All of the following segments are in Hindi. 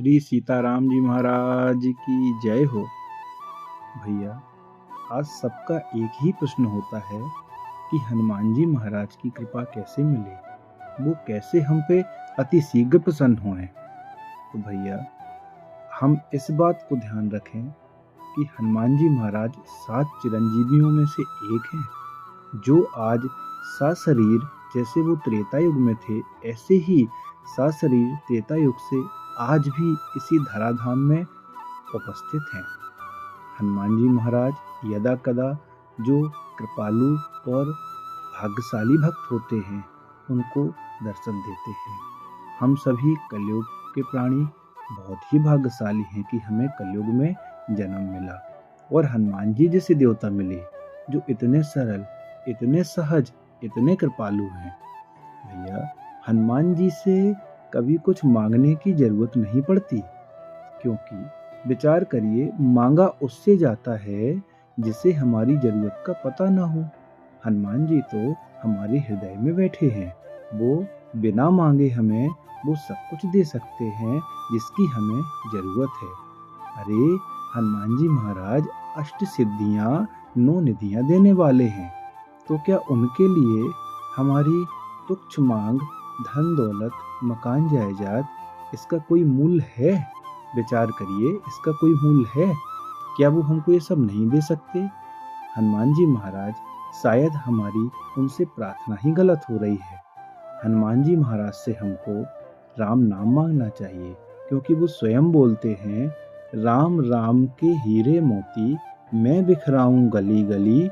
श्री सीताराम जी महाराज की जय हो। भैया, आज सबका एक ही प्रश्न होता है कि हनुमान जी महाराज की कृपा कैसे मिले, वो कैसे हम पे अति शीघ्र प्रसन्न हों। तो भैया, हम इस बात को ध्यान रखें कि हनुमान जी महाराज 7 चिरंजीवियों में से एक हैं, जो आज सशरीर जैसे वो त्रेता युग में थे, ऐसे ही सशरीर त्रेता युग से आज भी इसी धराधाम में उपस्थित हैं। हनुमान जी महाराज यदा कदा जो कृपालु और भाग्यशाली भक्त होते हैं, उनको दर्शन देते हैं। हम सभी कलयुग के प्राणी बहुत ही भाग्यशाली हैं कि हमें कलयुग में जन्म मिला और हनुमान जी जैसे देवता मिले, जो इतने सरल, इतने सहज, इतने कृपालु हैं। भैया, हनुमान जी से कभी कुछ मांगने की जरूरत नहीं पड़ती, क्योंकि विचार करिए, मांगा उससे जाता है जिसे हमारी जरूरत का पता ना हो। हनुमान जी तो हमारे हृदय में बैठे हैं, वो बिना मांगे हमें वो सब कुछ दे सकते हैं जिसकी हमें जरूरत है। अरे, हनुमान जी महाराज अष्ट सिद्धियां 9 निधियां देने वाले हैं, तो क्या उनके लिए हमारी तुच्छ मांग, धन दौलत, मकान जायदाद, इसका कोई मूल्य है? विचार करिए, इसका कोई मूल्य है? क्या वो हमको ये सब नहीं दे सकते? हनुमान जी महाराज, शायद हमारी उनसे प्रार्थना ही गलत हो रही है। हनुमान जी महाराज से हमको राम नाम मांगना चाहिए, क्योंकि वो स्वयं बोलते हैं, राम राम के हीरे मोती मैं बिखराऊं गली गली,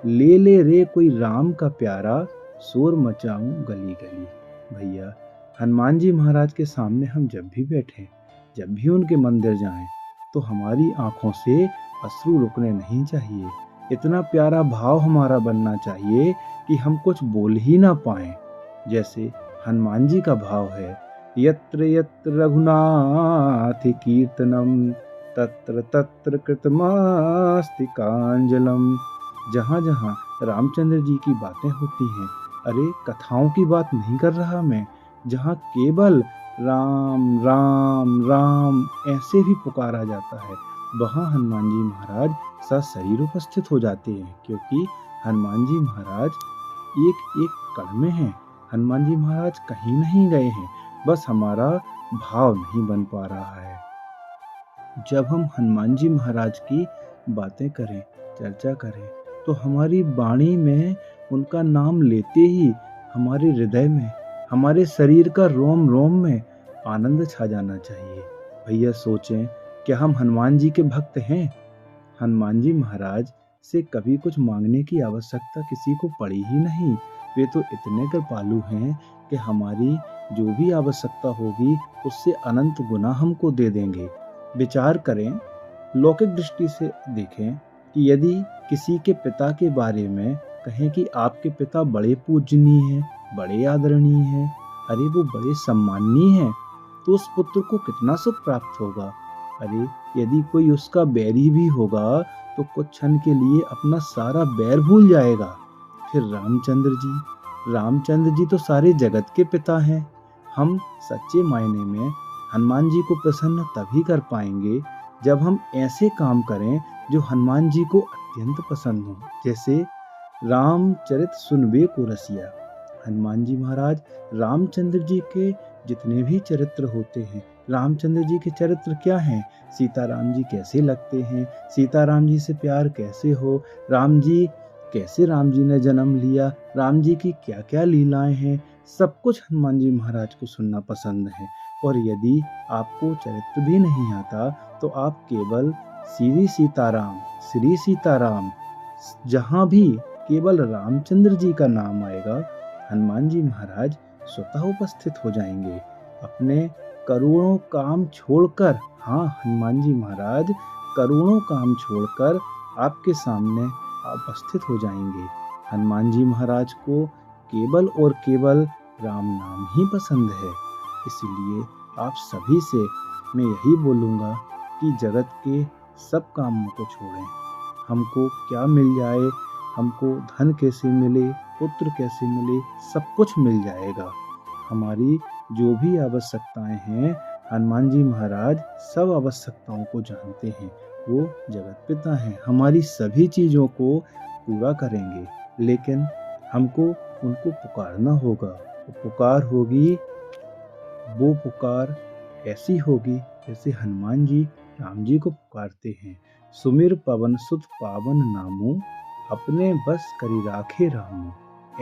ले ले रे कोई राम का प्यारा, शोर मचाऊं गली गली। भैया, हनुमान जी महाराज के सामने हम जब भी बैठें, जब भी उनके मंदिर जाएं, तो हमारी आंखों से अश्रु रुकने नहीं चाहिए। इतना प्यारा भाव हमारा बनना चाहिए कि हम कुछ बोल ही ना पाएं। जैसे हनुमान जी का भाव है, यत्र यत्र रघुनाथ कीर्तनम तत्र तत्र कृतमस्ति कांजलम। जहाँ जहाँ रामचंद्र जी की बातें होती हैं, अरे कथाओं की बात नहीं कर रहा मैं, जहाँ केवल राम राम राम ऐसे भी पुकारा जाता है, वहाँ हनुमान जी महाराज सशरीर उपस्थित हो जाते हैं, क्योंकि हनुमान जी महाराज एक एक कण में हैं। हनुमान जी महाराज कहीं नहीं गए हैं, बस हमारा भाव नहीं बन पा रहा है। जब हम हनुमान जी महाराज की बातें करें, चर्चा करें, तो हमारी वाणी में उनका नाम लेते ही हमारे हृदय में, हमारे शरीर का रोम रोम में आनंद छा जाना चाहिए। भैया सोचें, क्या हम हनुमान जी के भक्त हैं? हनुमान जी महाराज से कभी कुछ मांगने की आवश्यकता किसी को पड़ी ही नहीं। वे तो इतने कृपालु हैं कि हमारी जो भी आवश्यकता होगी उससे अनंत गुना हमको दे देंगे। विचार करें, लौकिक दृष्टि से देखें कि यदि किसी के पिता के बारे में कहें कि आपके पिता बड़े पूजनीय हैं, बड़े आदरणीय हैं, अरे वो बड़े सम्माननीय हैं, तो उस पुत्र को कितना सुख प्राप्त होगा। अरे, यदि कोई उसका बैरी भी होगा तो कुछ क्षण के लिए अपना सारा बैर भूल जाएगा। फिर रामचंद्र जी तो सारे जगत के पिता हैं। हम सच्चे मायने में हनुमान जी को प्रसन्न तभी कर पाएंगे जब हम ऐसे काम करें जो हनुमान जी को अत्यंत पसंद हो। जैसे रामचरित सुनबे को रसिया। हनुमान जी महाराज रामचंद्र जी के जितने भी चरित्र होते हैं, रामचंद्र जी के चरित्र क्या हैं, सीताराम जी कैसे लगते हैं, सीताराम जी से प्यार कैसे हो, राम जी ने जन्म लिया, राम जी की क्या क्या लीलाएं हैं, सब कुछ हनुमान जी महाराज को सुनना पसंद है। और यदि आपको चरित्र भी नहीं आता तो आप केवल श्री सीताराम जहाँ भी केवल रामचंद्र जी का नाम आएगा, हनुमान जी महाराज स्वतः उपस्थित हो जाएंगे। अपने करोड़ों काम छोड़कर, हाँ, हनुमान जी महाराज करोड़ों काम छोड़कर आपके सामने उपस्थित हो जाएंगे। हनुमान जी महाराज को केवल और केवल राम नाम ही पसंद है। इसलिए आप सभी से मैं यही बोलूँगा कि जगत के सब कामों को छोड़ें। हमको क्या मिल जाए, हमको धन कैसे मिले, पुत्र कैसे मिले, सब कुछ मिल जाएगा। हमारी जो भी आवश्यकताएं हैं हनुमान जी महाराज सब आवश्यकताओं को जानते हैं। वो जगत पिता हैं, हमारी सभी चीज़ों को पूरा करेंगे, लेकिन हमको उनको पुकारना होगा। वो पुकार होगी, वो पुकार ऐसी होगी जैसे हनुमान जी राम जी को पुकारते हैं। सुमिर पवन सुत पावन नामो, अपने बस करी राखे रामो।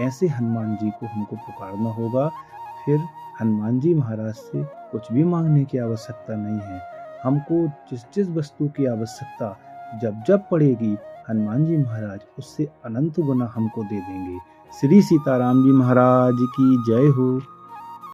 ऐसे हनुमान जी को हमको पुकारना होगा। फिर हनुमान जी महाराज से कुछ भी मांगने की आवश्यकता नहीं है। हमको जिस जिस वस्तु की आवश्यकता जब जब पड़ेगी, हनुमान जी महाराज उससे अनंत गुना हमको दे देंगे। श्री सीताराम जी महाराज की जय हो।